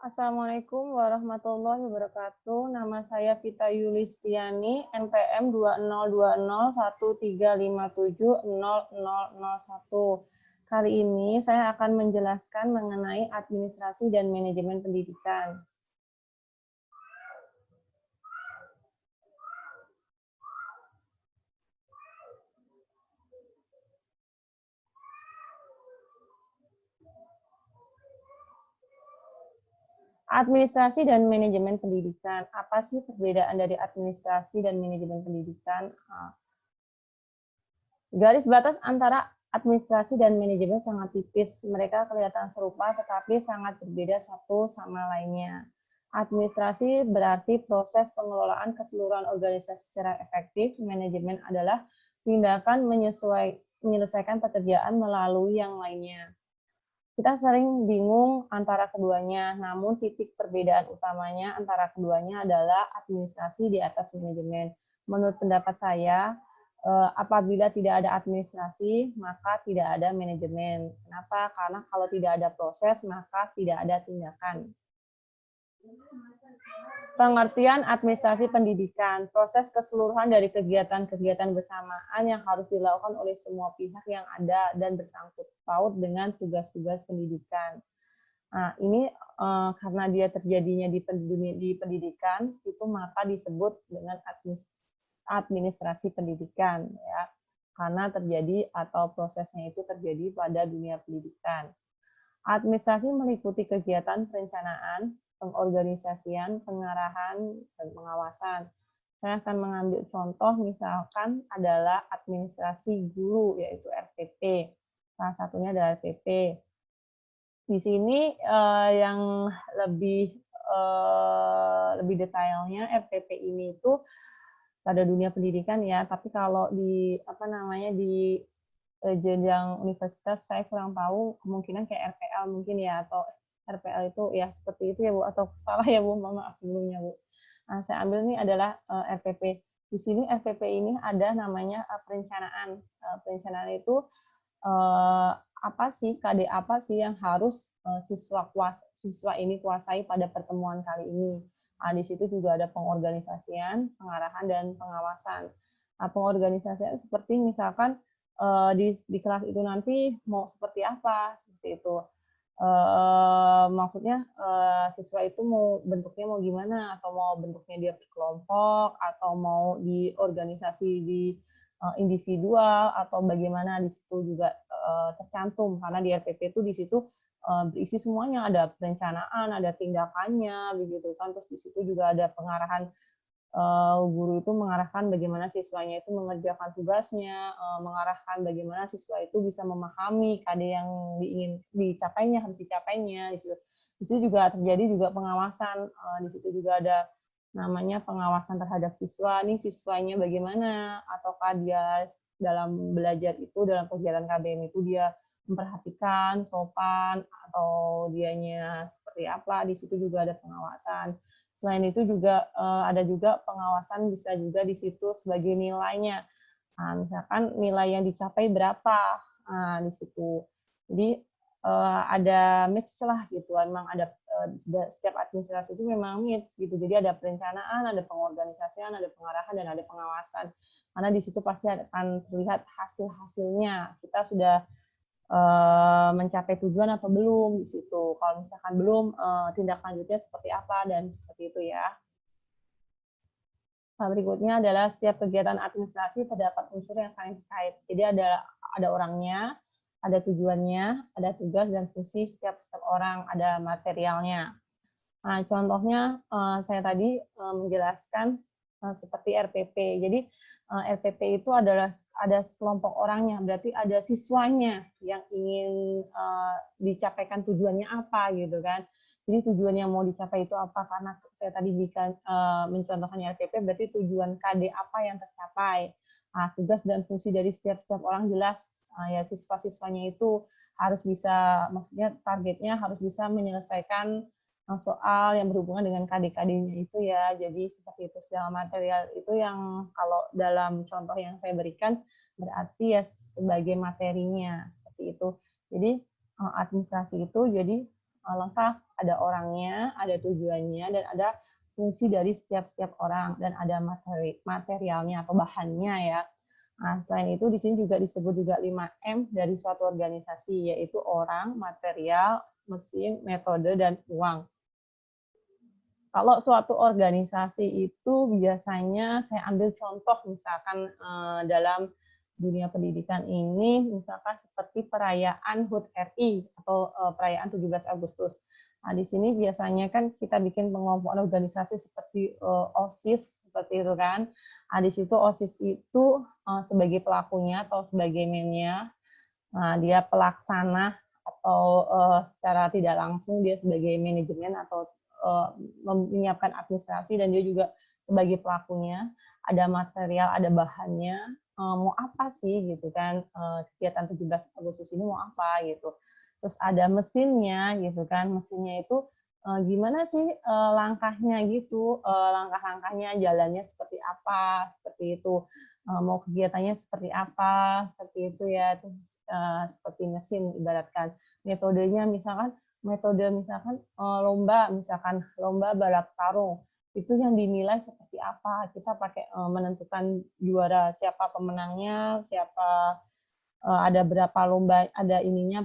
Assalamualaikum warahmatullahi wabarakatuh. Nama saya Vita Yulistiani, NPM 202013570001. Kali ini saya akan menjelaskan mengenai administrasi dan manajemen pendidikan. Administrasi dan manajemen pendidikan. Apa sih perbedaan dari administrasi dan manajemen pendidikan? Garis batas antara administrasi dan manajemen sangat tipis. Mereka kelihatan serupa tetapi sangat berbeda satu sama lainnya. Administrasi berarti proses pengelolaan keseluruhan organisasi secara efektif. Manajemen adalah tindakan menyelesaikan pekerjaan melalui yang lainnya. Kita sering bingung antara keduanya, namun titik perbedaan utamanya antara keduanya adalah administrasi di atas manajemen. Menurut pendapat saya, apabila tidak ada administrasi, maka tidak ada manajemen. Kenapa? Karena kalau tidak ada proses, maka tidak ada tindakan. Pengertian administrasi pendidikan, proses keseluruhan dari kegiatan-kegiatan bersamaan yang harus dilakukan oleh semua pihak yang ada dan bersangkut paut dengan tugas-tugas pendidikan. Nah, ini karena dia terjadinya di pendidikan, itu maka disebut dengan administrasi pendidikan, ya, karena terjadi atau prosesnya itu terjadi pada dunia pendidikan. Administrasi meliputi kegiatan perencanaan, pengorganisasian, pengarahan, dan pengawasan. Saya akan mengambil contoh misalkan adalah administrasi guru, yaitu RPP. Salah satunya adalah RPP. Di sini yang lebih detailnya RPP ini itu pada dunia pendidikan ya, tapi kalau di di jenjang universitas saya kurang tahu, kemungkinan kayak RPL mungkin ya, atau RPL itu ya seperti itu ya Bu, atau salah ya Bu, mohon maaf sebelumnya Bu. Nah, saya ambil nih adalah RPP. Di sini RPP ini ada namanya perencanaan. Perencanaan itu apa sih, KD apa sih yang harus siswa ini kuasai pada pertemuan kali ini. Nah, di situ juga ada pengorganisasian, pengarahan, dan pengawasan. Nah, pengorganisasian seperti misalkan di kelas itu nanti mau seperti apa, seperti itu. Maksudnya siswa itu mau bentuknya mau gimana, atau mau bentuknya dia berkelompok, atau mau di organisasi di individual, atau bagaimana, di situ juga tercantum, karena di RPP itu di situ berisi semuanya, ada perencanaan, ada tindakannya, begitu kan, terus di situ juga ada pengarahan. Guru itu mengarahkan bagaimana siswanya itu mengerjakan tugasnya, mengarahkan bagaimana siswa itu bisa memahami KD yang ingin dicapainya, harus dicapainya. Di situ juga terjadi juga pengawasan, di situ juga ada namanya pengawasan terhadap siswa. Nih siswanya bagaimana, ataukah dia dalam belajar itu, dalam kegiatan KBM itu dia memperhatikan sopan, atau dianya seperti apa, di situ juga ada pengawasan. Selain itu juga ada juga pengawasan, bisa juga di situ sebagai nilainya. Nah, misalkan nilai yang dicapai berapa, nah, di situ. Jadi ada mix lah gitu. Memang ada setiap administrasi itu memang mix gitu. Jadi ada perencanaan, ada pengorganisasian, ada pengarahan, dan ada pengawasan. Karena di situ pasti akan terlihat hasil-hasilnya. Kita sudah mencapai tujuan atau belum di situ. Kalau misalkan belum, tindak lanjutnya seperti apa, dan seperti itu ya. Nah, berikutnya adalah setiap kegiatan administrasi terdapat unsur yang saling terkait. Jadi ada orangnya, ada tujuannya, ada tugas dan fungsi setiap orang, ada materialnya. Nah, contohnya saya tadi menjelaskan seperti RPP. Jadi RPP itu adalah ada sekelompok orangnya, berarti ada siswanya yang ingin dicapaikan tujuannya apa gitu kan. Jadi tujuan yang mau dicapai itu apa, karena saya tadi mencontohkan RPP berarti tujuan KD apa yang tercapai. Nah, tugas dan fungsi dari setiap orang jelas, ya siswa-siswanya itu harus bisa, maksudnya targetnya harus bisa menyelesaikan soal yang berhubungan dengan KD-KD-nya itu ya. Jadi seperti itu, segala material itu yang kalau dalam contoh yang saya berikan berarti ya sebagai materinya, seperti itu. Jadi administrasi itu jadi lengkap, ada orangnya, ada tujuannya, dan ada fungsi dari setiap orang, dan ada materialnya atau bahannya ya. Nah, selain itu di sini juga disebut juga 5M dari suatu organisasi, yaitu orang, material, mesin, metode, dan uang. Kalau suatu organisasi itu biasanya saya ambil contoh misalkan dalam dunia pendidikan ini, misalkan seperti perayaan HUT RI atau perayaan 17 Agustus. Nah, di sini biasanya kan kita bikin pengelompokan organisasi seperti OSIS seperti itu kan. Nah, di situ OSIS itu sebagai pelakunya atau sebagai mainnya, nah, dia pelaksana atau secara tidak langsung dia sebagai manajemen atau menyiapkan administrasi, dan dia juga sebagai pelakunya. Ada material, ada bahannya, mau apa sih gitu kan, kegiatan 17 Agustus ini mau apa gitu. Terus ada mesinnya gitu kan, mesinnya itu gimana sih langkahnya gitu, langkah-langkahnya, jalannya seperti apa, seperti itu. Mau kegiatannya seperti apa, seperti itu ya. Terus seperti mesin ibaratkan. Metodenya misalkan lomba balap karung, itu yang dinilai seperti apa, kita pakai menentukan juara, siapa pemenangnya, siapa ada berapa lomba, ada ininya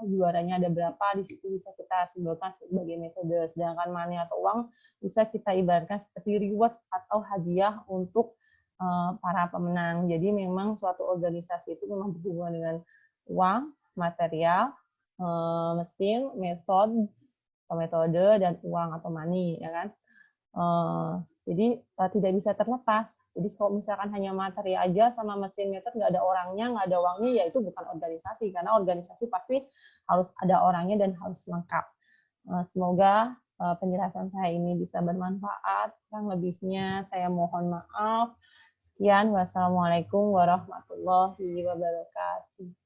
juaranya ada berapa, di situ bisa kita simpulkan sebagai metode. Sedangkan money atau uang bisa kita ibaratkan seperti reward atau hadiah untuk para pemenang. Jadi memang suatu organisasi itu memang berhubungan dengan uang, material, mesin, metode, dan uang atau money, ya kan. Jadi tidak bisa terlepas. Jadi kalau misalkan hanya materi aja sama mesin, metode, nggak ada orangnya, nggak ada uangnya, ya itu bukan organisasi. Karena organisasi pasti harus ada orangnya dan harus lengkap. Semoga penjelasan saya ini bisa bermanfaat. Kurang lebihnya saya mohon maaf. Sekian, wassalamualaikum warahmatullahi wabarakatuh.